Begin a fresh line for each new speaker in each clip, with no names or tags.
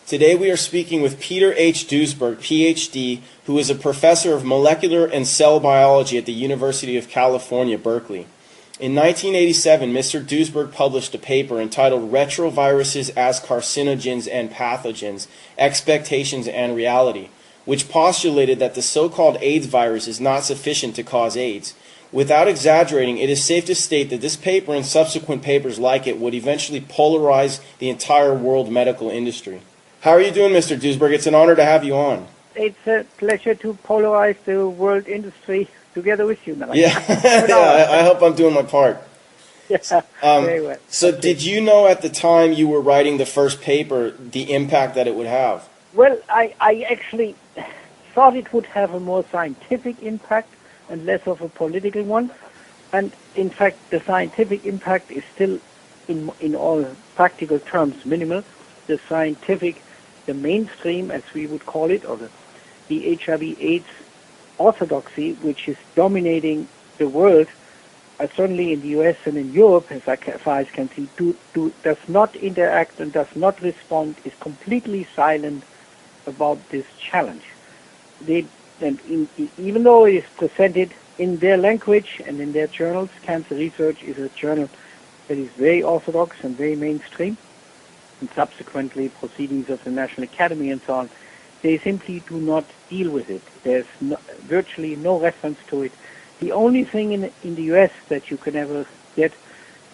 Today we are speaking with Peter H. Duesberg, Ph.D., who is a professor of molecular and cell biology at the University of California, Berkeley. In 1987, Mr. Duesberg published a paper entitled Retroviruses as Carcinogens and Pathogens, Expectations and Reality, which postulated that the so-called AIDS virus is not sufficient to cause AIDS. Without exaggerating, it is safe to state that this paper and subsequent papers like it would eventually polarize the entire world medical industry. How are you doing, Mr. Duesberg? It's an honor to have you on.
It's a pleasure to polarize the world industry together with you, Melanie.
Yeah, I hope I'm doing my part.
Yeah, very well.
So did you know at the time you were writing the first paper the impact that it would have?
Well, I actually thought it would have a more scientific impact and less of a political one. And in fact, the scientific impact is still, in all practical terms, minimal. The mainstream, as we would call it, or the HIV AIDS orthodoxy, which is dominating the world, certainly in the US and in Europe, as far as I can see, does not interact and does not respond, is completely silent about this challenge. Even though it is presented in their language and in their journals, Cancer Research is a journal that is very orthodox and very mainstream, and subsequently proceedings of the National Academy and so on, they simply do not deal with it. There's virtually no reference to it. The only thing in the US that you can ever get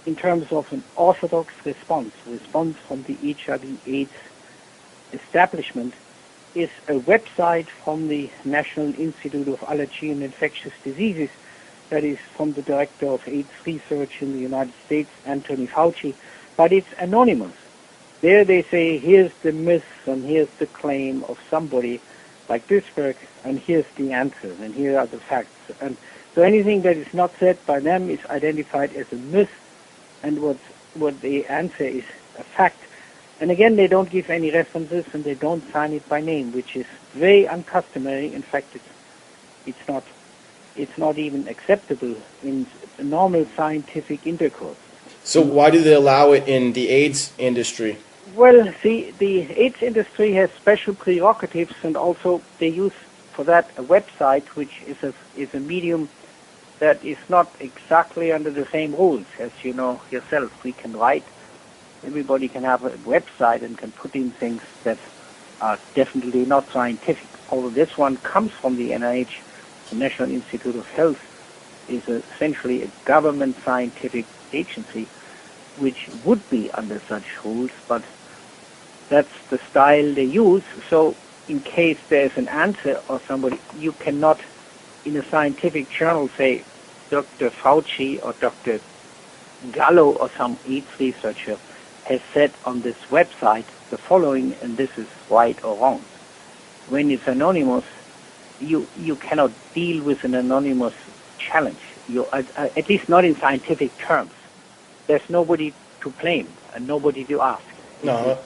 in terms of an orthodox response from the HIV AIDS establishment, is a website from the National Institute of Allergy and Infectious Diseases, that is from the director of AIDS research in the United States, Anthony Fauci, but it's anonymous. There they say, here's the myth and here's the claim of somebody like Duesberg, and here's the answer, and here are the facts. And so anything that is not said by them is identified as a myth, and what the answer is a fact. And again, they don't give any references and they don't sign it by name, which is very uncustomary. In fact, it's not even acceptable in normal scientific intercourse.
So why do they allow it in the AIDS industry?
Well, see, the AIDS industry has special prerogatives, and also they use for that a website which is a medium that is not exactly under the same rules as you know yourself. We can write, everybody can have a website and can put in things that are definitely not scientific. Although this one comes from the NIH, the National Institute of Health, is essentially a government scientific agency which would be under such rules, but that's the style they use. So in case there's an answer or somebody, you cannot in a scientific journal say Dr. Fauci or Dr. Gallo or some AIDS researcher has said on this website the following, and this is right or wrong. When it's anonymous, you cannot deal with an anonymous challenge. At least not in scientific terms. There's nobody to blame and nobody to ask.
No.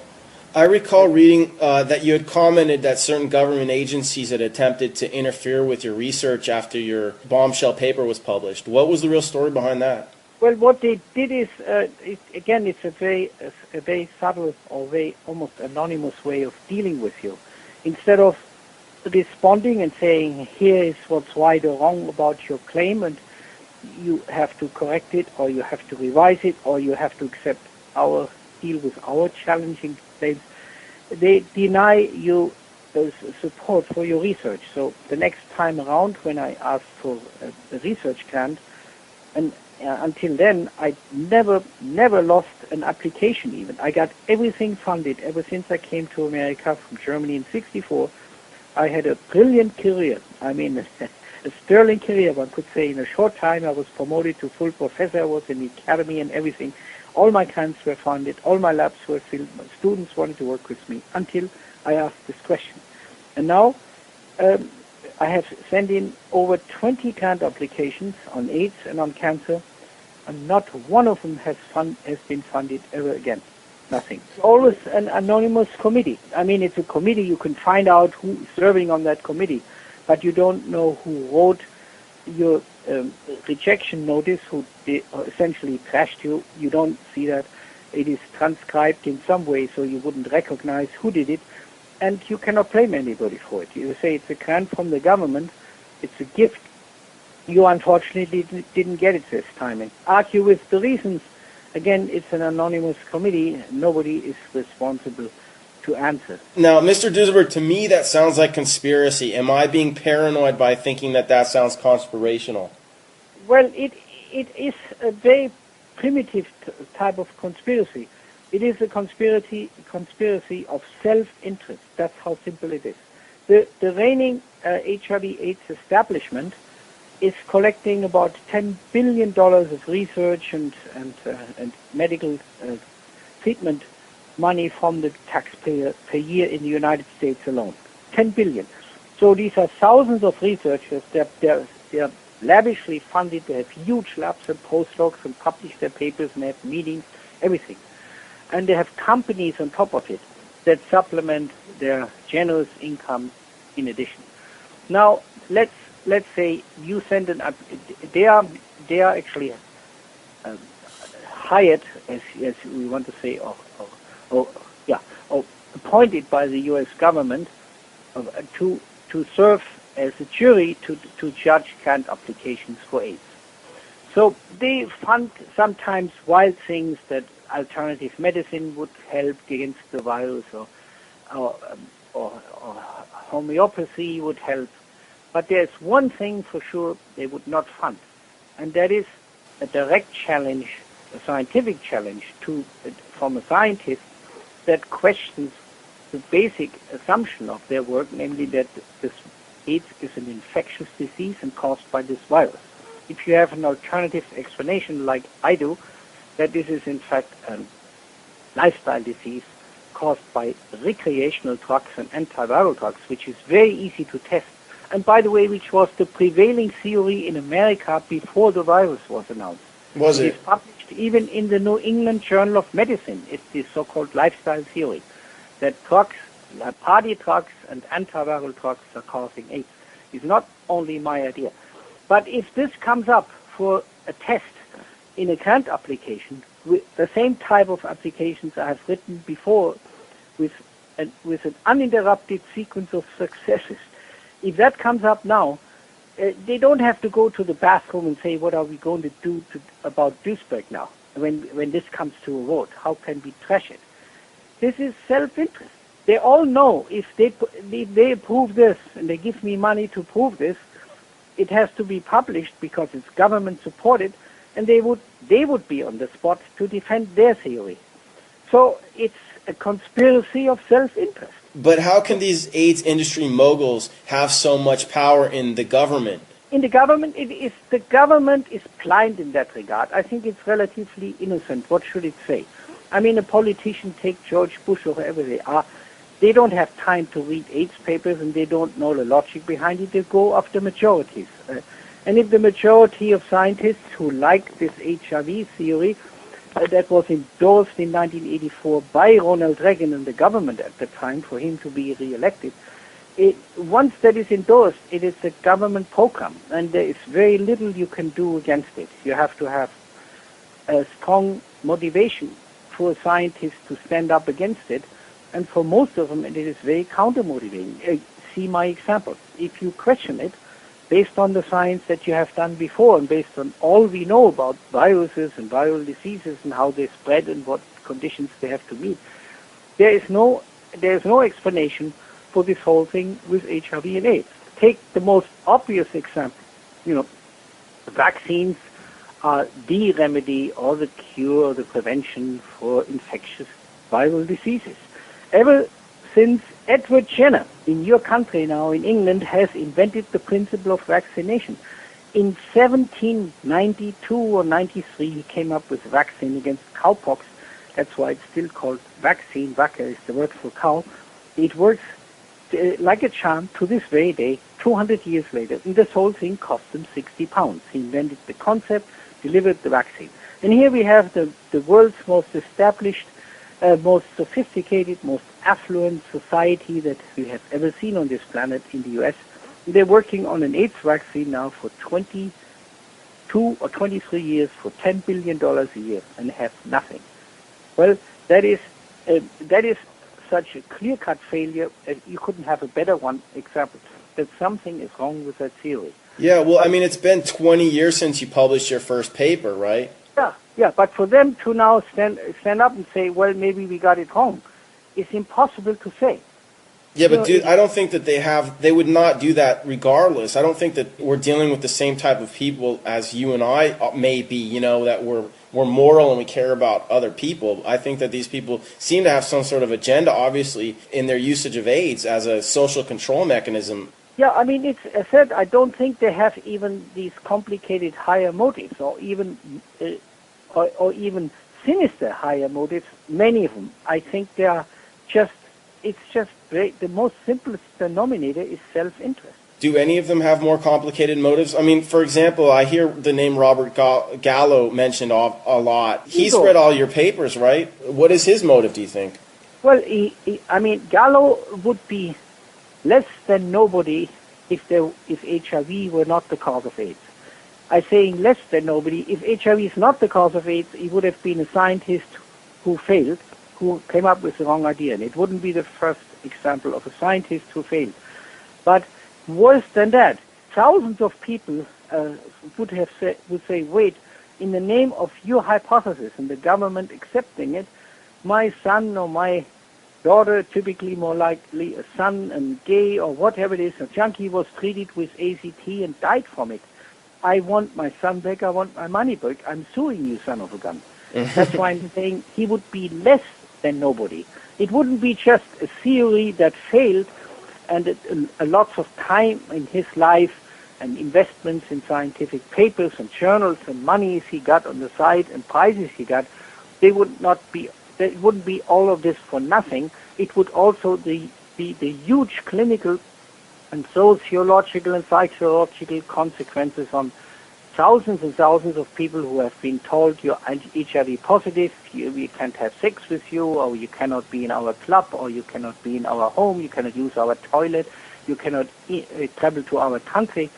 I recall reading that you had commented that certain government agencies had attempted to interfere with your research after your bombshell paper was published. What was the real story behind that?
Well, what they did is, it's a very subtle or very almost anonymous way of dealing with you. Instead of responding and saying, here is what's right or wrong about your claim, and you have to correct it, or you have to revise it, or you have to deal with our challenging claims, they deny you support for your research. So the next time around, when I asked for a research grant, and until then, I never lost an application even. I got everything funded ever since I came to America from Germany in '64. I had a brilliant career. I mean, a sterling career, one could say. In a short time, I was promoted to full professor. I was in the academy and everything. All my grants were funded. All my labs were filled. My students wanted to work with me until I asked this question. And now I have sent in over 20 grant applications on AIDS and on cancer, and not one of them has been funded ever again. Nothing. It's always an anonymous committee. I mean, it's a committee. You can find out who is serving on that committee, but you don't know who wrote your rejection notice, who essentially trashed you. You don't see that. It is transcribed in some way so you wouldn't recognize who did it, and you cannot blame anybody for it. You say it's a grant from the government, it's a gift. You unfortunately didn't get it this time. And argue with the reasons. Again, it's an anonymous committee. Nobody is responsible to answer.
Now, Mr. Duesberg, to me that sounds like conspiracy. Am I being paranoid by thinking that that sounds conspirational?
Well, it is a very primitive type of conspiracy. It is a conspiracy of self-interest. That's how simple it is. The reigning HIV/AIDS establishment is collecting about $10 billion of research and medical treatment money from the taxpayer per year in the United States alone. 10 billion. So these are thousands of researchers. They're lavishly funded. They have huge labs and postdocs and publish their papers and have meetings, everything. And they have companies on top of it that supplement their generous income in addition. Now, let's say you send they are actually hired, as we want to say, or appointed by the U.S. government to serve as a jury to judge grant applications for AIDS. So they fund sometimes wild things that alternative medicine would help against the virus, or homeopathy would help. But there's one thing for sure they would not fund, and that is a direct challenge, a scientific challenge from a scientist that questions the basic assumption of their work, namely that this AIDS is an infectious disease and caused by this virus. If you have an alternative explanation like I do, that this is in fact a lifestyle disease caused by recreational drugs and antiviral drugs, which is very easy to test, and by the way, which was the prevailing theory in America before the virus was announced.
Was it?
It is published even in the New England Journal of Medicine. It's the so-called lifestyle theory, that drugs, party drugs and antiviral drugs are causing AIDS. It's not only my idea. But if this comes up for a test in a grant application, with the same type of applications I have written before, with an uninterrupted sequence of successes, if that comes up now, they don't have to go to the bathroom and say, what are we going to do about Duesberg now, when this comes to a vote? How can we trash it? This is self-interest. They all know if they prove this, and they give me money to prove this, it has to be published because it's government supported, and they would be on the spot to defend their theory. So it's a conspiracy of self-interest.
But how can these AIDS industry moguls have so much power in the government?
In the government, the government is blind in that regard. I think it's relatively innocent. What should it say? I mean, a politician, take George Bush or whoever they are, they don't have time to read AIDS papers and they don't know the logic behind it. They go after majorities. And if the majority of scientists who like this HIV theory that was endorsed in 1984 by Ronald Reagan and the government at the time for him to be re-elected, once that is endorsed, it is a government program, and there is very little you can do against it. You have to have a strong motivation for a scientist to stand up against it, and for most of them it is very counter-motivating. See my example. If you question it, based on the science that you have done before and based on all we know about viruses and viral diseases and how they spread and what conditions they have to meet, there is no explanation for this whole thing with HIV and AIDS. Take the most obvious example. Vaccines are the remedy or the cure or the prevention for infectious viral diseases. Ever since Edward Jenner in your country now, in England, has invented the principle of vaccination. In 1792 or 93, he came up with a vaccine against cowpox. That's why it's still called vaccine. Vacca is the word for cow. It works like a charm to this very day, 200 years later. And this whole thing cost him £60. He invented the concept, delivered the vaccine. And here we have the world's most established, most sophisticated, most affluent society that we have ever seen on this planet in the U.S. They're working on an AIDS vaccine now for 22 or 23 years for $10 billion a year and have nothing. Well, that is such a clear-cut failure. You couldn't have a better one example that something is wrong with that theory.
Yeah, well, I mean, it's been 20 years since you published your first paper, right?
Yeah, but for them to now stand up and say, well, maybe we got it wrong, it's impossible to say.
Yeah, but dude, I don't think that they would not do that regardless. I don't think that we're dealing with the same type of people as you and I may be, you know, that we're moral and we care about other people. I think that these people seem to have some sort of agenda, obviously, in their usage of AIDS as a social control mechanism.
Yeah, I mean, it's, as I said, I don't think they have even these complicated higher motives or even sinister higher motives, many of them. I think they are just, it's just great. The most simplest denominator is self-interest.
Do any of them have more complicated motives? I mean, for example, I hear the name Robert Gallo mentioned a lot. He's read all your papers, right? What is his motive, do you think?
Well, I mean, Gallo would be less than nobody if HIV were not the cause of AIDS. I'm saying less than nobody. If HIV is not the cause of AIDS, he would have been a scientist who failed, who came up with the wrong idea. And it wouldn't be the first example of a scientist who failed. But worse than that, thousands of people would say, wait, in the name of your hypothesis and the government accepting it, my son or my daughter, typically more likely a son and gay or whatever it is, a junkie, was treated with ACT and died from it. I want my son back, I want my money back, I'm suing you, son of a gun. That's why I'm saying he would be less than nobody. It wouldn't be just a theory that failed and a lots of time in his life and investments in scientific papers and journals and monies he got on the side and prizes he got. It wouldn't be all of this for nothing. It would also be the huge clinical and sociological and psychological consequences on thousands and thousands of people who have been told you're HIV positive, we can't have sex with you, or you cannot be in our club, or you cannot be in our home, you cannot use our toilet, you cannot travel to our country,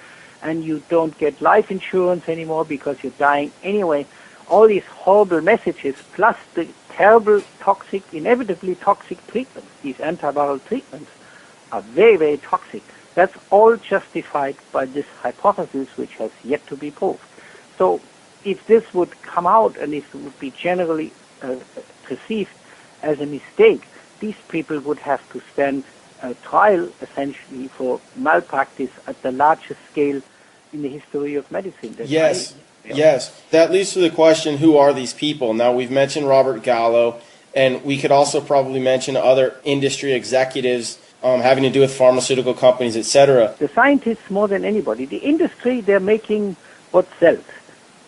and you don't get life insurance anymore because you're dying anyway. All these horrible messages, plus the terrible, toxic, inevitably toxic treatments, these antiviral treatments, are very, very toxic. That's all justified by this hypothesis, which has yet to be proved. So if this would come out and if it would be generally perceived as a mistake, these people would have to stand trial, essentially, for malpractice at the largest scale in the history of medicine.
Yes. That leads to the question, who are these people? Now, we've mentioned Robert Gallo, and we could also probably mention other industry executives having to do with pharmaceutical companies, etc.
The scientists more than anybody. The industry, they're making what sells.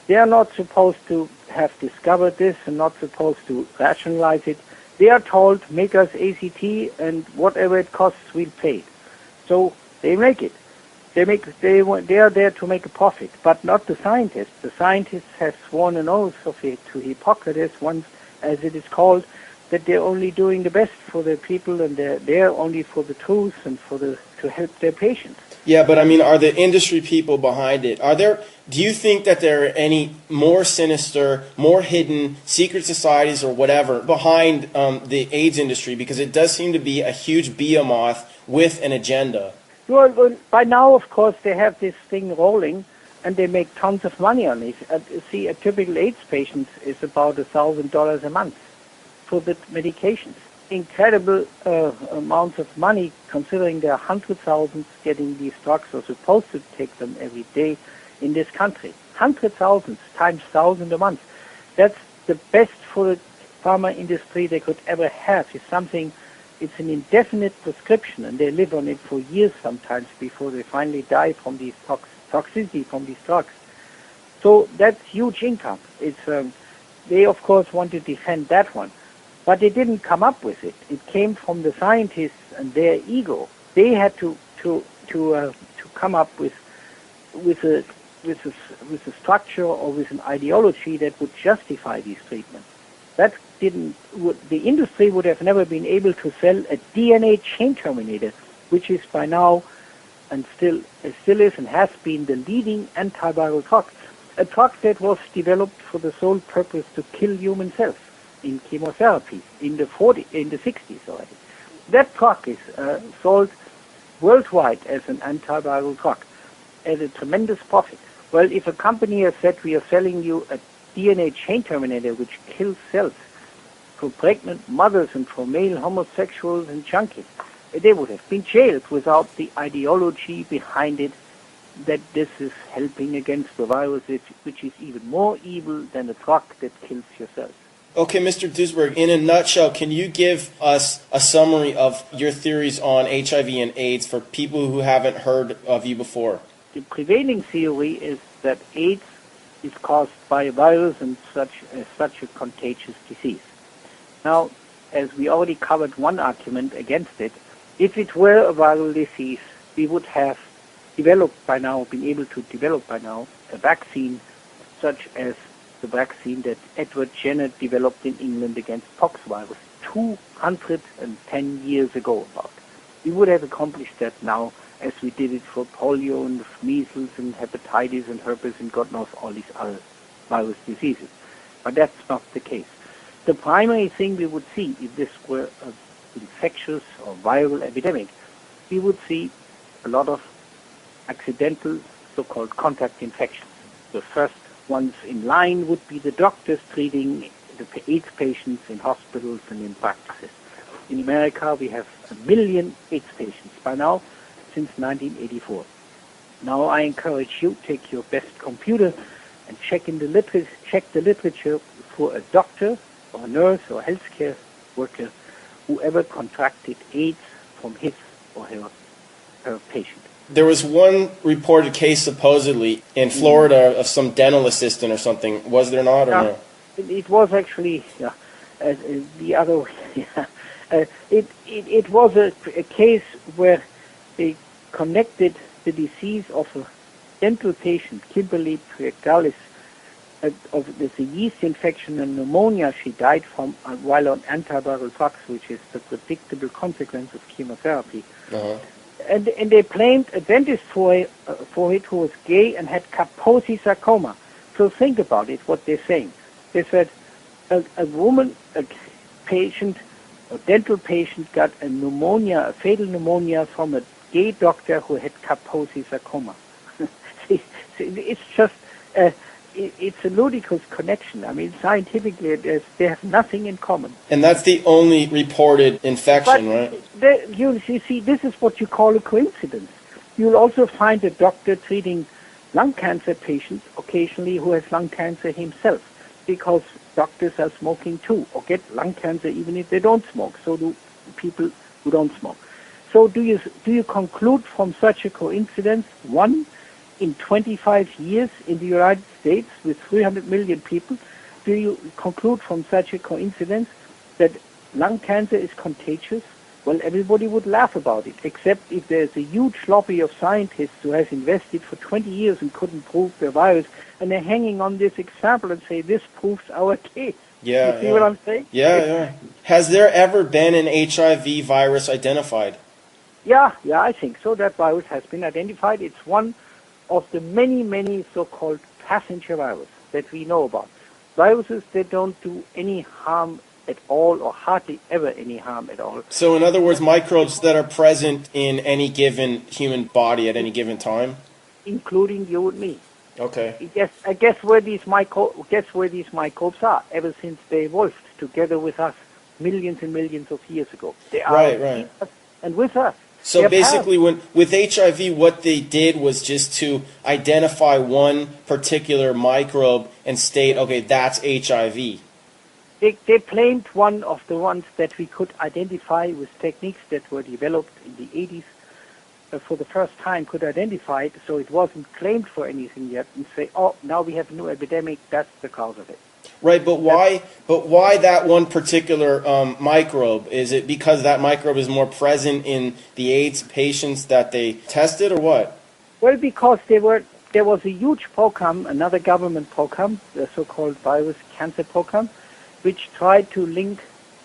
They are not supposed to have discovered this and not supposed to rationalize it. They are told, make us ACT, and whatever it costs, we'll pay it. So they make it. They are there to make a profit, but not the scientists. The scientists have sworn an oath to Hippocrates, once, as it is called, that they're only doing the best for their people and they're there only for the truth and to help their patients.
Yeah, but I mean, are the industry people behind it? Do you think that there are any more sinister, more hidden secret societies or whatever behind the AIDS industry? Because it does seem to be a huge behemoth with an agenda.
Well, by now, of course, they have this thing rolling and they make tons of money on it. See, a typical AIDS patient is about $1,000 a month for the medications. Incredible amounts of money, considering there are 100,000 getting these drugs or supposed to take them every day in this country. 100,000 times 1,000 a month. That's the best for the pharma industry they could ever have. It's an indefinite prescription, and they live on it for years sometimes before they finally die from these toxicity from these drugs. So that's huge income. They of course want to defend that one. But they didn't come up with it. It came from the scientists and their ego. They had to come up with a structure or with an ideology that would justify these treatments. The industry would have never been able to sell a DNA chain terminator, which is by now and still is and has been the leading antiviral drug. A drug that was developed for the sole purpose to kill human cells. in chemotherapy in the 60s already. That drug is sold worldwide as an antiviral drug at a tremendous profit. Well, if a company has said we are selling you a DNA chain terminator which kills cells for pregnant mothers and for male homosexuals and junkies, they would have been jailed without the ideology behind it that this is helping against the virus, which is even more evil than a drug that kills your cells.
Okay, Mr. Duesberg, in a nutshell, can you give us a summary of your theories on HIV and AIDS for people who haven't heard of you before?
The prevailing theory is that AIDS is caused by a virus and such a contagious disease. Now, as we already covered one argument against it, if it were a viral disease, we would have been able to develop by now, a vaccine such as the vaccine that Edward Jenner developed in England against pox virus 210 years ago about. We would have accomplished that now as we did it for polio and measles and hepatitis and herpes and God knows all these other virus diseases. But that's not the case. The primary thing we would see if this were an infectious or viral epidemic, we would see a lot of accidental so-called contact infections. The first ones in line would be the doctors treating the AIDS patients in hospitals and in practices. In America, we have 1 million AIDS patients by now since 1984. Now I encourage you, take your best computer and check the literature for a doctor or a nurse or a healthcare worker who ever contracted AIDS from his or her patient.
There was one reported case supposedly in Florida of some dental assistant or something. Was there not, or no?
It was actually the other way. It was a case where they connected the disease of a dental patient, Kimberly Bergalis, of the yeast infection and pneumonia she died from while on antiviral drugs, which is the predictable consequence of chemotherapy.
Uh-huh.
And they blamed a dentist for it who was gay and had Kaposi sarcoma. So think about it, what they're saying. They said a woman, a patient, a dental patient got a pneumonia, a fatal pneumonia from a gay doctor who had Kaposi sarcoma. It's just, it's a ludicrous connection. I mean, scientifically, they have nothing in common.
And that's the only reported infection, right?
You see, this is what you call a coincidence. You'll also find a doctor treating lung cancer patients occasionally who has lung cancer himself, because doctors are smoking too, or get lung cancer even if they don't smoke. So do people who don't smoke. So do you conclude from such a coincidence, one in 25 years in the United States with 300 million people, do you conclude from such a coincidence that lung cancer is contagious? Well, everybody would laugh about it, except if there's a huge lobby of scientists who has invested for 20 years and couldn't prove the virus, and they're hanging on this example and say, this proves our case.
Yeah.
You see what I'm saying?
Yeah. Has there ever been an HIV virus identified?
Yeah, I think so. That virus has been identified. It's one of the many so-called passenger viruses that we know about. Viruses that don't do any harm at all, or hardly ever any harm at all.
So in other words, microbes that are present in any given human body at any given time?
Including you and me.
Okay.
I guess where these microbes are, ever since they evolved together with us millions and millions of years ago. They are
Right.
And with us.
So basically, with HIV, what they did was just to identify one particular microbe and state, okay, that's HIV.
They claimed one of the ones that we could identify with techniques that were developed in the 80s for the first time, could identify it, so it wasn't claimed for anything yet, and say, oh, now we have a new epidemic, that's the cause of it.
Right, but why that one particular microbe? Is it because that microbe is more present in the AIDS patients that they tested, or what?
Well, because there was a huge program, another government program, the so-called virus cancer program, which tried to link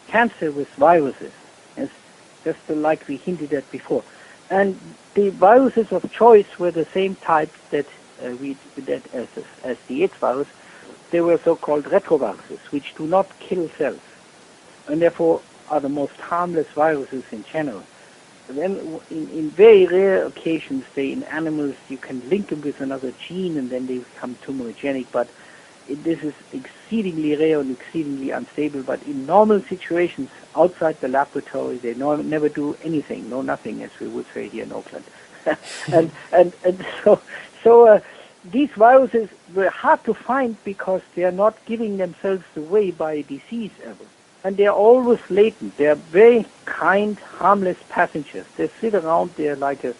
cancer with viruses, just like we hinted at before. And the viruses of choice were the same type as the AIDS virus. They were so-called retroviruses, which do not kill cells. and therefore are the most harmless viruses in general. Then in very rare occasions, in animals, you can link them with another gene and then they become tumorigenic, but this is exceedingly rare and exceedingly unstable. But in normal situations outside the laboratory, they never do anything, no nothing, as we would say here in Oakland. and so these viruses were hard to find because they are not giving themselves away by disease ever. And they are always latent. They are very kind, harmless passengers. They sit around there like an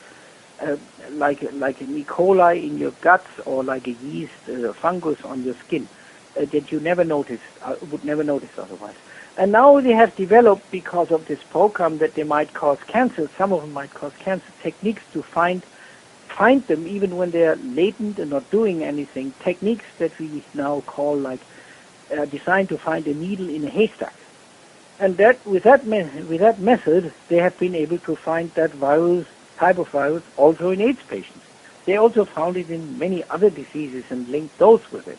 E. coli in your guts or like a yeast fungus on your skin that you never notice, would never notice otherwise. And now they have developed, because of this program, that they might cause cancer. Some of them might cause cancer. Techniques to find them even when they are latent and not doing anything. Techniques that we now call designed to find a needle in a haystack. And with that method, they have been able to find that type of virus also in AIDS patients. They also found it in many other diseases and linked those with it.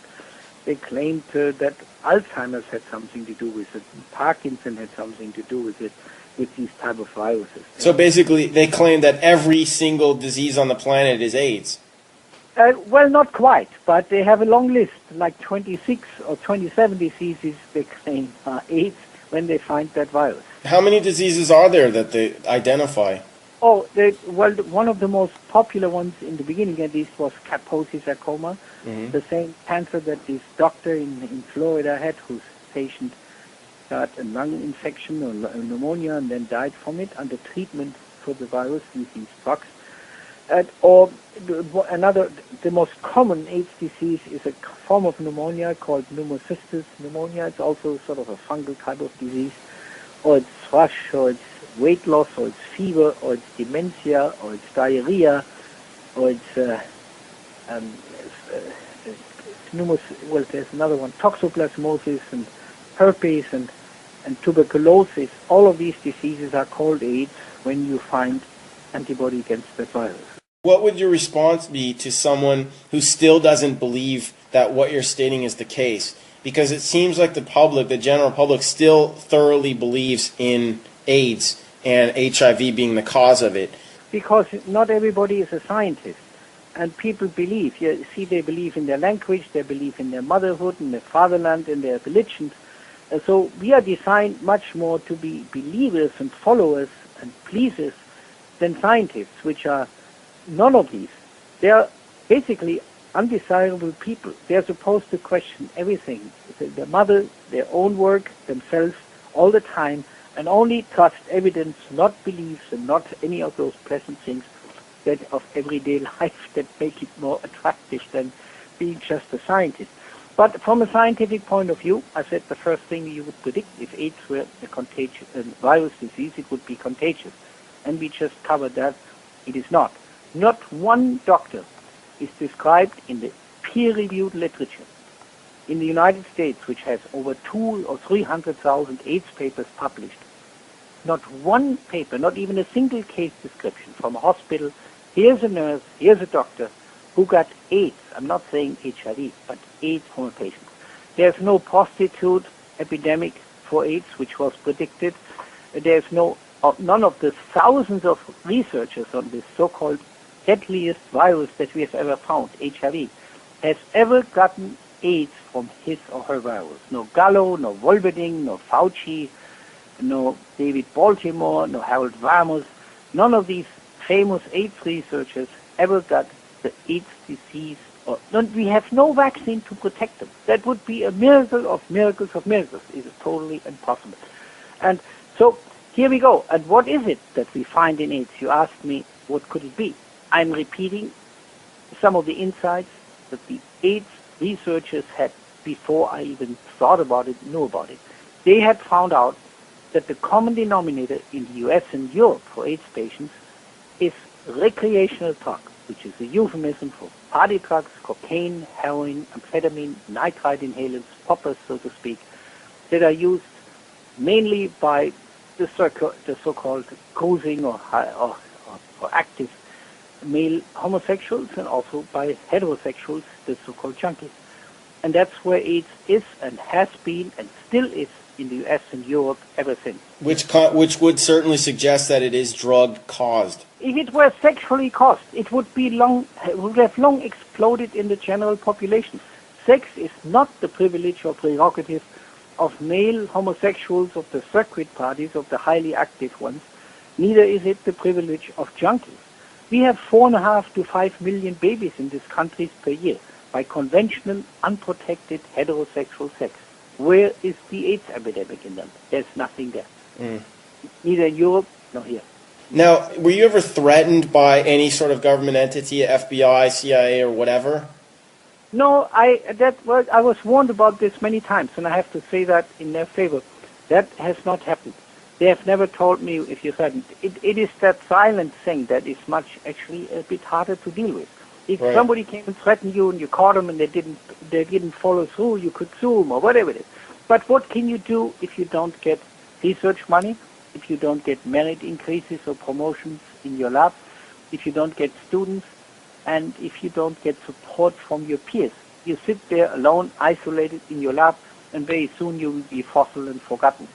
They claimed that Alzheimer's had something to do with it, Parkinson had something to do with it, with these type of viruses.
So basically, they claim that every single disease on the planet is AIDS.
Well, not quite, but they have a long list, like 26 or 27 diseases they claim are AIDS when they find that virus.
How many diseases are there that they identify?
Oh, one of the most popular ones in the beginning, at least, was Kaposi sarcoma, the same cancer that this doctor in Florida had, whose patient got a lung infection or pneumonia and then died from it under treatment for the virus with these drugs. Or the most common AIDS disease is a form of pneumonia called pneumocystis pneumonia. It's also sort of a fungal type of disease, or it's thrush, or it's weight loss, or it's fever, or it's dementia, or it's diarrhea, or it's there's another one, toxoplasmosis and herpes and tuberculosis. All of these diseases are called AIDS when you find antibody against the virus.
What would your response be to someone who still doesn't believe that what you're stating is the case? Because it seems like the general public, still thoroughly believes in AIDS and HIV being the cause of it.
Because not everybody is a scientist. And people believe. You see, they believe in their language, they believe in their motherhood, in their fatherland, in their religions. So we are designed much more to be believers and followers and pleasers than scientists, which are none of these. They are basically undesirable people. They are supposed to question everything. Their mother, their own work, themselves, all the time, and only trust evidence, not beliefs, and not any of those pleasant things that of everyday life that make it more attractive than being just a scientist. But from a scientific point of view, I said the first thing you would predict, if AIDS were a contagious virus disease, it would be contagious. And we just covered that. It is not. Not one doctor is described in the peer-reviewed literature in the United States, which has over 200,000 or 300,000 AIDS papers published. Not one paper, not even a single case description from a hospital. Here's a nurse, here's a doctor who got AIDS. I'm not saying HIV, but AIDS from a patient. There's no prostitute epidemic for AIDS, which was predicted. There's none of the thousands of researchers on this so-called deadliest virus that we have ever found, HIV, has ever gotten AIDS from his or her virus. No Gallo, no Wolberding, no Fauci, no David Baltimore, no Harold Varmus. None of these famous AIDS researchers ever got the AIDS disease. We have no vaccine to protect them. That would be a miracle of miracles of miracles. It is totally impossible. And so here we go. And what is it that we find in AIDS? You asked me, what could it be? I'm repeating some of the insights that the AIDS researchers had before I even thought about it, knew about it. They had found out that the common denominator in the US and Europe for AIDS patients is recreational drug, which is a euphemism for party drugs, cocaine, heroin, amphetamine, nitrite inhalants, poppers, so to speak, that are used mainly by the so-called cruising or active male homosexuals and also by heterosexuals, the so-called junkies. And that's where AIDS is and has been and still is in the US and Europe ever since.
Which would certainly suggest that it is drug caused.
If it were sexually caused, it would have long exploded in the general population. Sex is not the privilege or prerogative of male homosexuals, of the circuit parties, of the highly active ones. Neither is it the privilege of junkies. We have 4.5 to 5 million babies in this country per year by conventional, unprotected, heterosexual sex. Where is the AIDS epidemic in them? There's nothing there. Neither in Europe nor here.
Now, were you ever threatened by any sort of government entity, FBI, CIA, or whatever?
No, I was warned about this many times, and I have to say that in their favor. That has not happened. They have never told me if you threatened. It is that silent thing that is actually a bit harder to deal with. If somebody came and threatened you and you caught them and they didn't follow through, you could sue them or whatever it is. But what can you do if you don't get research money, if you don't get merit increases or promotions in your lab, if you don't get students, and if you don't get support from your peers? You sit there alone, isolated in your lab, and very soon you will be fossil and forgotten.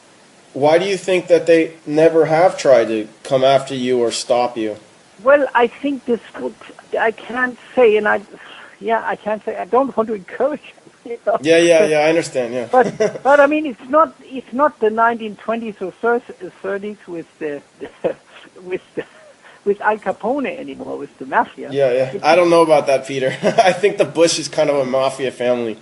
Why do you think that they never have tried to come after you or stop you?
Well, I think I can't say, I can't say. I don't want to encourage them. You know?
Yeah, I understand. Yeah.
but I mean, it's not the 1920s or 30s with Al Capone anymore, with the mafia.
Yeah. I don't know about that, Peter. I think the Bush is kind of a mafia family.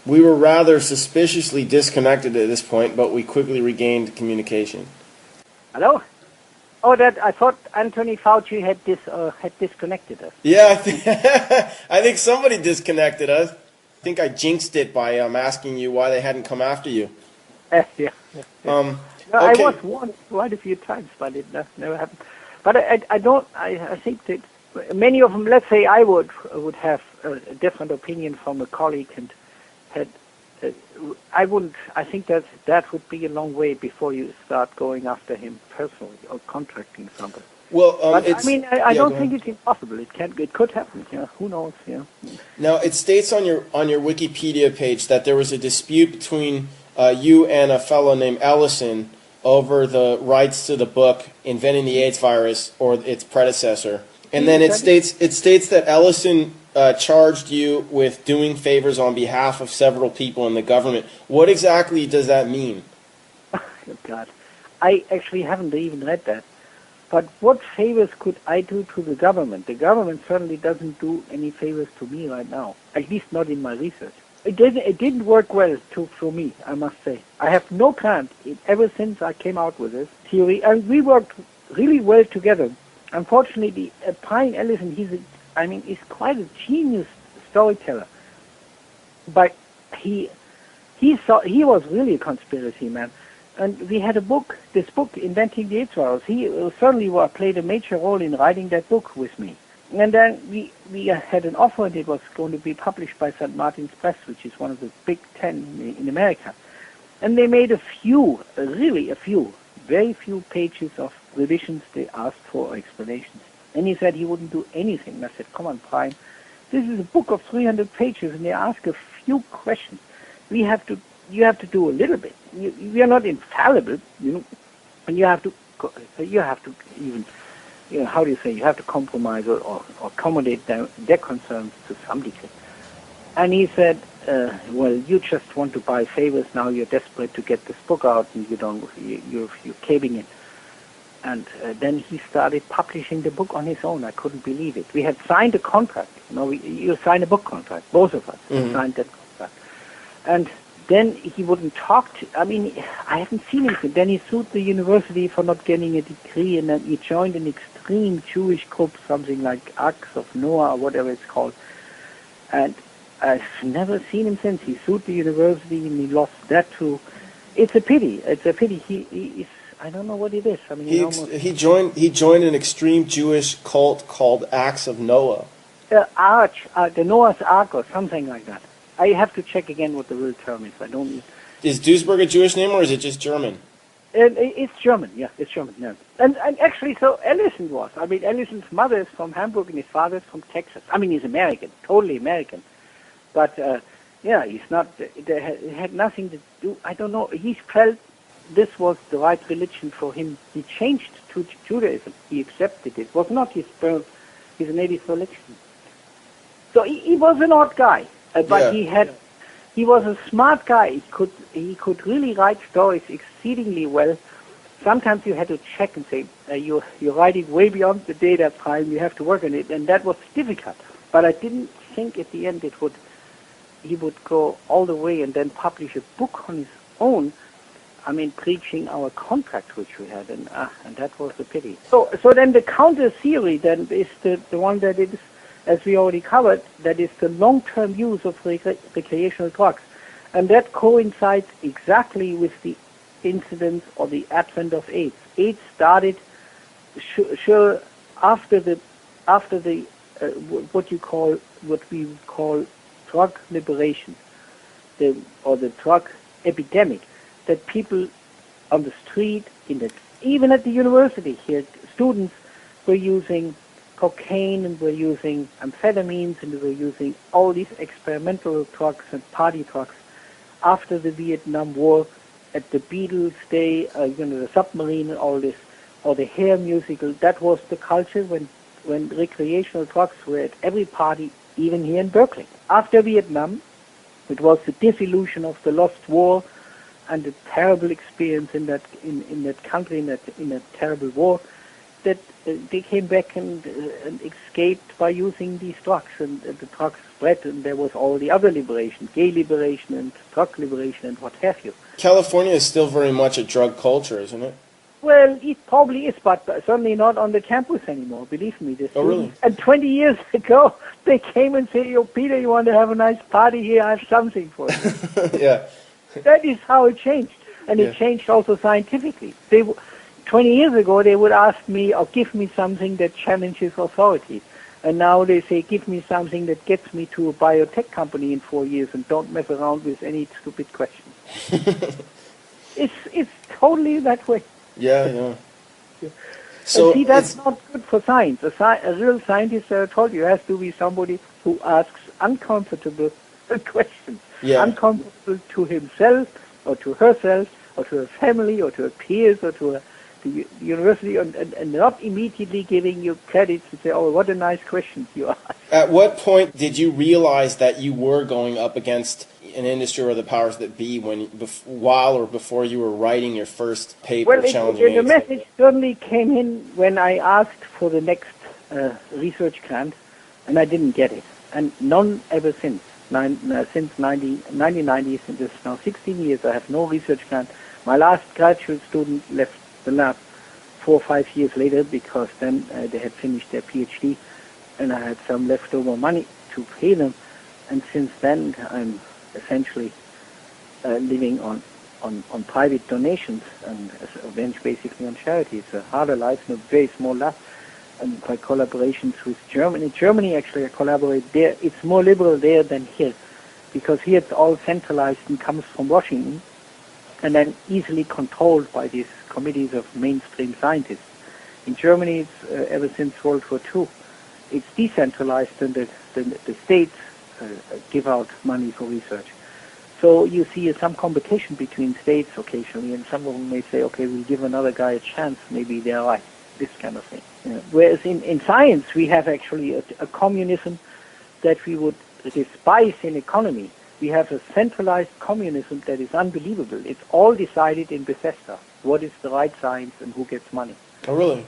We were rather suspiciously disconnected at this point, but we quickly regained communication.
Hello? Oh, I thought Anthony Fauci had disconnected us.
Yeah, I think somebody disconnected us. I think I jinxed it by asking you why they hadn't come after you.
Yeah.
Okay.
I was warned quite a few times, but it never happened. But I think that many of them, let's say I would have a different opinion from a colleague and I think that would be a long way before you start going after him personally or contracting somebody.
Well,
but I don't think it's impossible. It could happen. Yeah, who knows? Yeah.
Now it states on your Wikipedia page that there was a dispute between you and a fellow named Allison over the rights to the book "Inventing the AIDS Virus" or its predecessor, and then it states that Ellison charged you with doing favors on behalf of several people in the government. What exactly does that mean?
Oh, God, I actually haven't even read that. But what favors could I do to the government? The government certainly doesn't do any favors to me right now, at least not in my research. It didn't work well for me, I must say. I have no plan ever since I came out with this theory, and we worked really well together. Unfortunately, Brian Ellison, he's quite a genius storyteller, but he was really a conspiracy man. And we had this book, Inventing the AIDS Virus. He certainly played a major role in writing that book with me. And then we had an offer, and it was going to be published by St. Martin's Press, which is one of the big 10 in America. And they made very few pages of revisions they asked for, explanations. And he said he wouldn't do anything. And I said, come on, Brian, this is a book of 300 pages, and they ask a few questions. You have to do a little bit. We are not infallible, and you have to even, how do you say, you have to compromise or accommodate their concerns to some degree. And he said, well, you just want to buy favors now. You're desperate to get this book out, and you're caving in. And then he started publishing the book on his own. I couldn't believe it. We had signed a contract. You sign a book contract. Both of us signed that contract. And then he wouldn't talk I haven't seen him. Then he sued the university for not getting a degree, and then he joined an extreme Jewish group, something like Arcs of Noah or whatever it's called. And I've never seen him since. He sued the university, and he lost that too. It's a pity. He I don't know what it is.
He joined an extreme Jewish cult called Acts of Noah.
The Noah's Ark or something like that. I have to check again what the real term is.
Is Duesberg a Jewish name, or is it just German?
It's German. Yeah, it's German. Yeah. And actually, so Ellison was. Ellison's mother is from Hamburg and his father is from Texas. He's American, totally American. But Yeah, he's not. It had nothing to do. I don't know. He felt this was the right religion for him. He changed to Judaism. He accepted it. It was not his native religion. So he was an odd guy, but he was a smart guy. He could really write stories exceedingly well. Sometimes you had to check and say you're writing way beyond the data time. You have to work on it, and that was difficult. But I didn't think at the end he would go all the way and then publish a book on his own. I mean, preaching our contract which we had, and that was a pity. So then the counter theory then is the one that is, as we already covered, that is the long-term use of recreational drugs, and that coincides exactly with the incidence or the advent of AIDS. AIDS started sure after the what we call drug liberation, or the drug epidemic, that people on the street, even at the university here, students were using cocaine and were using amphetamines and were using all these experimental drugs and party drugs after the Vietnam War, at the Beatles' day, the submarine and all this, or the Hair musical. That was the culture when recreational drugs were at every party, even here in Berkeley. After Vietnam, it was the disillusion of the lost war and the terrible experience in that country, in that terrible war, that they came back and escaped by using these drugs, and the drugs spread, and there was all the other liberation, gay liberation and drug liberation and what have you.
California is still very much a drug culture, isn't it?
Well, it probably is, but certainly not on the campus anymore, believe me.
Oh, really?
And 20 years ago, they came and said, "Yo, Peter, you want to have a nice party here? I have something for you."
Yeah.
That is how it changed. And it changed also scientifically. 20 years ago, they would ask me or give me something that challenges authority. And now they say, give me something that gets me to a biotech company in 4 years and don't mess around with any stupid questions. It's totally that way.
Yeah.
So, and see, that's not good for science. A real scientist, I told you, has to be somebody who asks uncomfortable questions.
Yeah.
Uncomfortable to himself or to herself or to her family or to her peers or to the university, and not immediately giving you credits and say, "Oh, what a nice question you asked."
At what point did you realize that you were going up against an industry or the powers that be while or before you were writing your first paper challenging AIDS?
The message certainly came in when I asked for the next research grant, and I didn't get it, and none ever since. Since 1990, since it's now 16 years, I have no research grant. My last graduate student left the lab 4 or 5 years later, because then they had finished their PhD, and I had some leftover money to pay them. And since then, I'm essentially living on private donations and basically on charity. It's a harder life in a very small lab, and by collaborations with Germany. In Germany, actually, I collaborate there. It's more liberal there than here, because here it's all centralized and comes from Washington, and then easily controlled by these committees of mainstream scientists. In Germany, it's ever since World War II, it's decentralized, and the states give out money for research. So you see some competition between states occasionally, and some of them may say, "Okay, we'll give another guy a chance. Maybe they're right." This kind of thing. Whereas in science, we have actually a communism that we would despise in economy. We have a centralized communism that is unbelievable. It's all decided in Bethesda. What is the right science and who gets money?
Oh, really?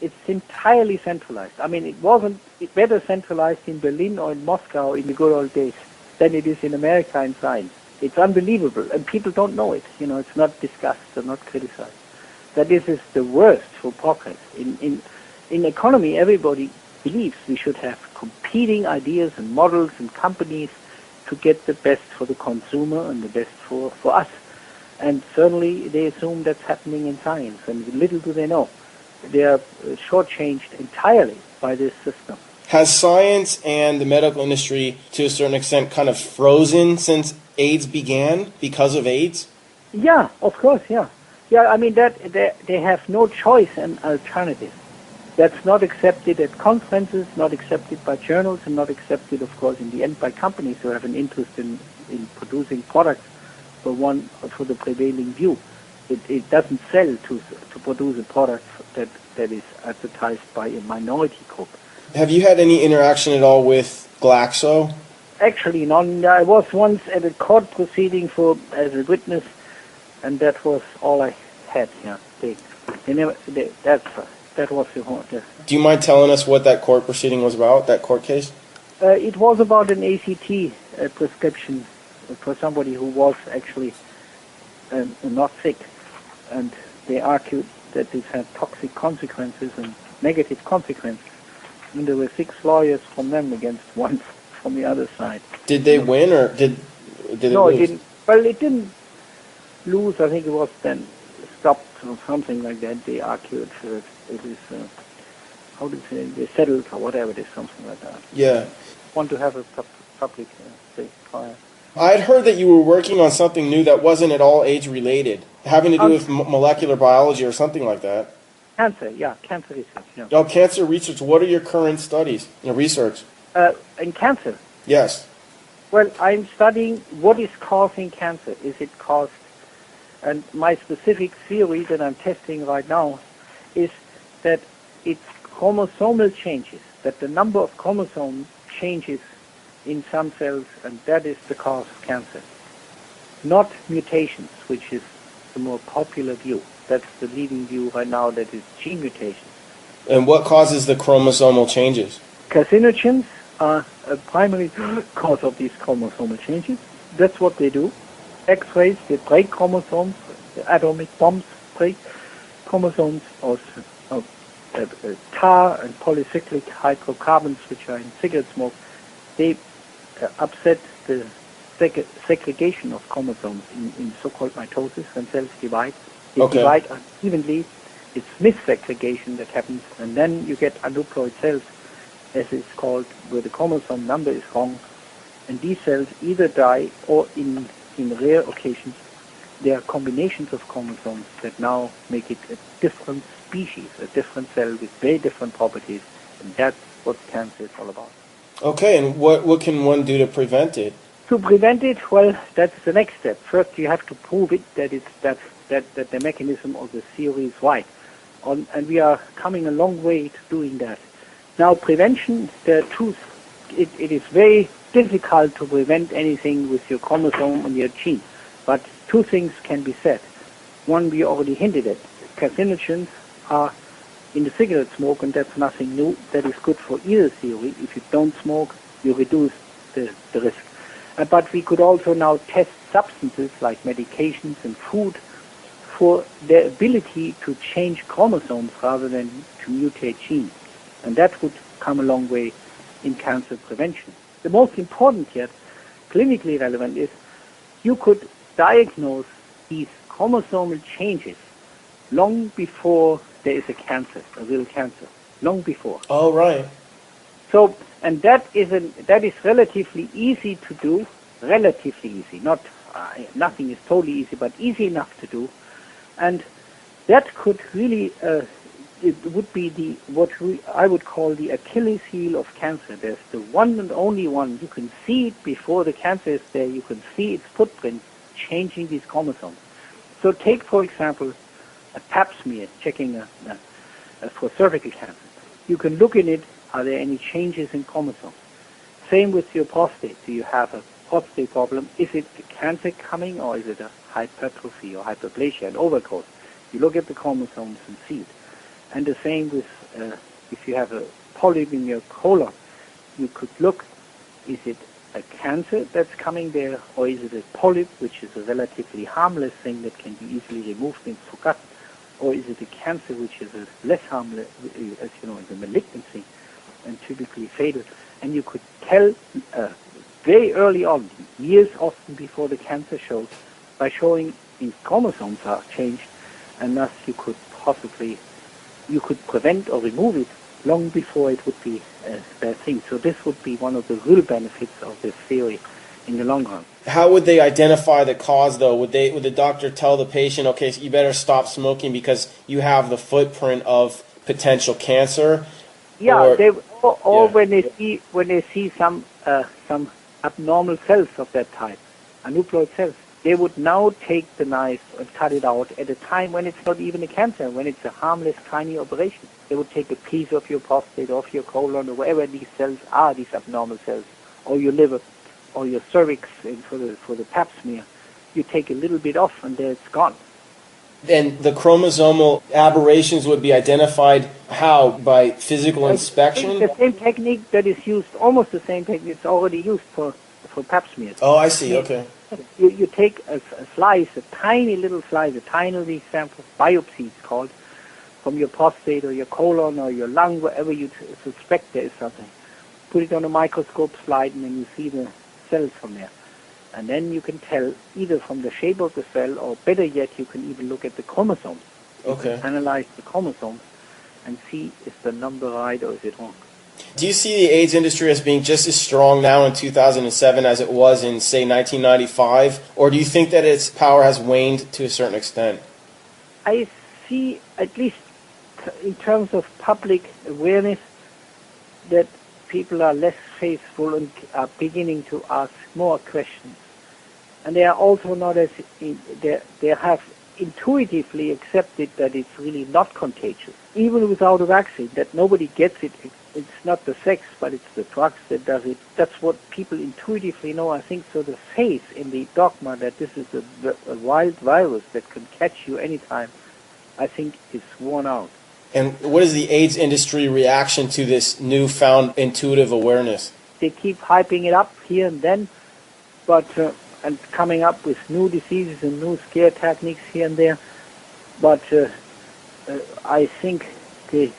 It's entirely centralized. I mean, it wasn't better centralized in Berlin or in Moscow in the good old days than it is in America in science. It's unbelievable, and people don't know it. It's not discussed or not criticized. That this is the worst for progress. In economy, everybody believes we should have competing ideas and models and companies to get the best for the consumer and the best for us. And certainly they assume that's happening in science, and little do they know. They are shortchanged entirely by this system.
Has science and the medical industry, to a certain extent, kind of frozen since AIDS began because of AIDS?
Yeah, of course, yeah. Yeah, I mean, that they have no choice and alternative. That's not accepted at conferences, not accepted by journals, and not accepted, of course, in the end by companies who have an interest in in producing products for the prevailing view. It doesn't sell to produce a product that is advertised by a minority group.
Have you had any interaction at all with Glaxo?
Actually, none. I was once at a court proceeding as a witness, and that was all I had. Yeah, that was the.
Do you mind telling us what that court proceeding was about? That court case?
It was about an ACT prescription for somebody who was actually not sick, and they argued that this had toxic consequences and negative consequences. And there were 6 lawyers from them against 1 from the other side. Did
they win, or did it
No,
lose?
It didn't. Well, it didn't lose. I think it was then stopped or something like that. They argued that it is, how do you say, they settled or whatever it is, something like that.
Yeah.
Want to have a public trial.
I had heard that you were working on something new that wasn't at all AIDS-related, having to do with molecular biology or something like that.
Cancer, yeah, cancer research. Yeah.
Oh, cancer research. What are your current studies, your research?
In cancer?
Yes.
Well, I'm studying what is causing cancer. Is it caused? And my specific theory that I'm testing right now is that it's chromosomal changes, that the number of chromosomes changes in some cells, and that is the cause of cancer. Not mutations, which is the more popular view. That's the leading view right now, that is gene mutations.
And what causes the chromosomal changes?
Carcinogens are a primary cause of these chromosomal changes. That's what they do. X-rays, they break chromosomes. The atomic bombs break chromosomes. Also, tar and polycyclic hydrocarbons, which are in cigarette smoke, they upset the segregation of chromosomes in so-called mitosis when cells divide. They divide unevenly. It's missegregation that happens, and then you get aneuploid cells, as it's called, where the chromosome number is wrong, and these cells either die or, in rare occasions, there are combinations of chromosomes that now make it a different species, a different cell with very different properties, and that's what cancer is all about.
Okay, and what can one do to prevent it?
To prevent it, well, that's the next step. First, you have to prove it that the mechanism of the theory is right. And we are coming a long way to doing that. Now, prevention, it is very difficult to prevent anything with your chromosome and your gene. But 2 things can be said. One, we already hinted at. Carcinogens are in the cigarette smoke, and that's nothing new. That is good for either theory. If you don't smoke, you reduce the risk. But we could also now test substances like medications and food for their ability to change chromosomes rather than to mutate genes. And that would come a long way in cancer prevention. The most important yet, clinically relevant, is you could diagnose these chromosomal changes long before there is a cancer, a real cancer, long before.
Oh, right.
So, and that is relatively easy to do, relatively easy. Nothing is totally easy, but easy enough to do. And that could really, it would be I would call the Achilles heel of cancer. There's the one and only one. You can see it before the cancer is there. You can see its footprint changing these chromosomes. So take, for example, a pap smear checking for cervical cancer. You can look in it. Are there any changes in chromosomes? Same with your prostate. Do you have a prostate problem? Is it a cancer coming, or is it a hypertrophy or hyperplasia, an overgrowth? You look at the chromosomes and see it. And the same with if you have a polyp in your colon, you could look, is it a cancer that's coming there, or is it a polyp, which is a relatively harmless thing that can be easily removed and forgotten, or is it a cancer which is a less harmless, as you know, is a malignancy and typically fatal? And you could tell very early on, years often before the cancer shows, by showing these chromosomes are changed, and thus you could prevent or remove it long before it would be a bad thing. So this would be one of the real benefits of this theory in the long run.
How would they identify the cause, though? Would the doctor tell the patient, okay, so you better stop smoking because you have the footprint of potential cancer?
Yeah, when they see some abnormal cells of that type, aneuploid cells. They would now take the knife and cut it out at a time when it's not even a cancer, when it's a harmless, tiny operation. They would take a piece of your prostate, of your colon, or wherever these cells are, these abnormal cells, or your liver, or your cervix for the pap smear. You take a little bit off, and there it's gone.
And the chromosomal aberrations would be identified how? By physical inspection?
The same technique that is used, almost the same technique, it's already used for pap smears.
Oh, I see, okay.
You take a slice, a tiny little slice, a tiny sample, biopsy it's called, from your prostate or your colon or your lung, wherever you suspect there is something. Put it on a microscope slide, and then you see the cells from there. And then you can tell either from the shape of the cell, or better yet, you can even look at the chromosomes.
Okay.
You can analyze the chromosomes and see is the number right or is it wrong.
Do you see the AIDS industry as being just as strong now in 2007 as it was in, say, 1995? Or do you think that its power has waned to a certain extent?
I see, at least in terms of public awareness, that people are less faithful and are beginning to ask more questions. And they are also not as, they have intuitively accepted that it's really not contagious, even without a vaccine, that nobody gets it. It's not the sex, but it's the drugs that does it. That's what people intuitively know, I think. So the faith in the dogma that this is a wild virus that can catch you anytime, I think is worn out.
And what is the AIDS industry reaction to this newfound intuitive awareness?
They keep hyping it up here and then, but and coming up with new diseases and new scare techniques here and there. But I think they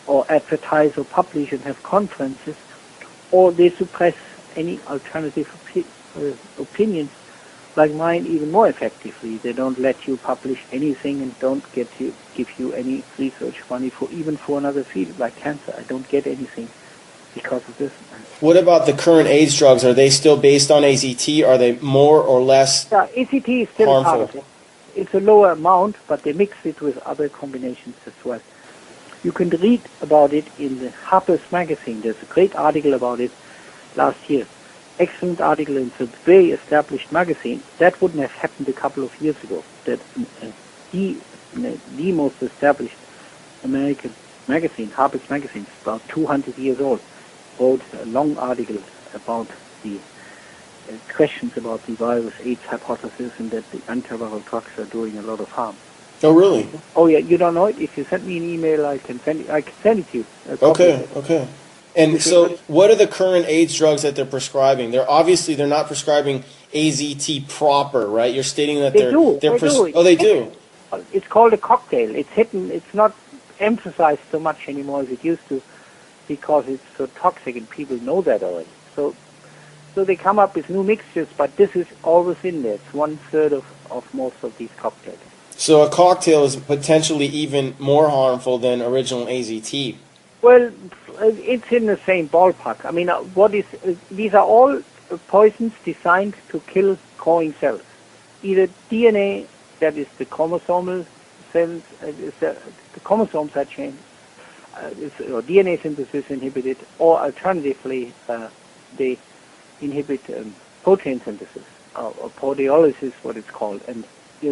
or advertise or publish and have conferences, or they suppress any alternative opinions like mine even more effectively. They don't let you publish anything and don't give you any research money for another field like cancer. I don't get anything because of this.
What about the current AIDS drugs? Are they still based on AZT? Are they more or less
AZT is still
harmful?
part of it. It's a lower amount, but they mix it with other combinations as well. You can read about it in the Harper's Magazine. There's a great article about it last year. Excellent article. It's a very established magazine. That wouldn't have happened a couple of years ago. That the most established American magazine, Harper's Magazine, is about 200 years old, wrote a long article about the questions about the virus AIDS hypothesis and that the antiviral drugs are doing a lot of harm.
Oh, really?
Oh, yeah. You don't know it? If you send me an email, I can send it to you.
Okay. And so, what are the current AIDS drugs that they're prescribing? They're not prescribing AZT proper, right? You're stating that
they do.
Oh, they do.
It's called a cocktail. It's hidden. It's not emphasized so much anymore as it used to, because it's so toxic and people know that already. So they come up with new mixtures, but this is always in there. It's 1/3 of most of these cocktails. So
a cocktail is potentially even more harmful than original AZT.
Well, it's in the same ballpark. I mean, these are all poisons designed to kill growing cells. Either DNA, that is the chromosomal cells, the chromosomes are changed, or DNA synthesis inhibited, or alternatively, they inhibit protein synthesis, or proteolysis, what it's called. And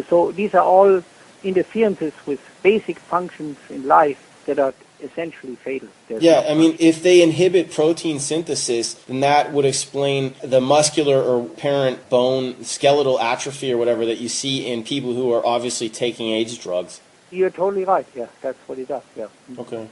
so these are all interferences with basic functions in life that are essentially fatal.
Yeah, I mean, if they inhibit protein synthesis, then that would explain the muscular or apparent bone skeletal atrophy or whatever that you see in people who are obviously taking AIDS drugs.
You're totally right, yeah, that's what it does, yeah.
Okay.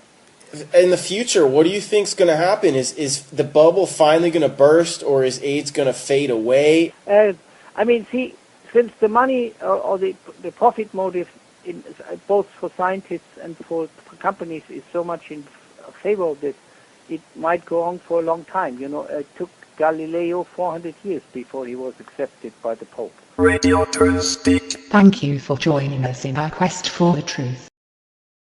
In the future, what do you think is going to happen? Is the bubble finally going to burst, or is AIDS going to fade away?
I mean, see, since the money or the profit motive both for scientists and for companies is so much in favor of this, it might go on for a long time. It took Galileo 400 years before he was accepted by the Pope.
Radio TurnSpeak. Thank you for joining us in our quest for the truth.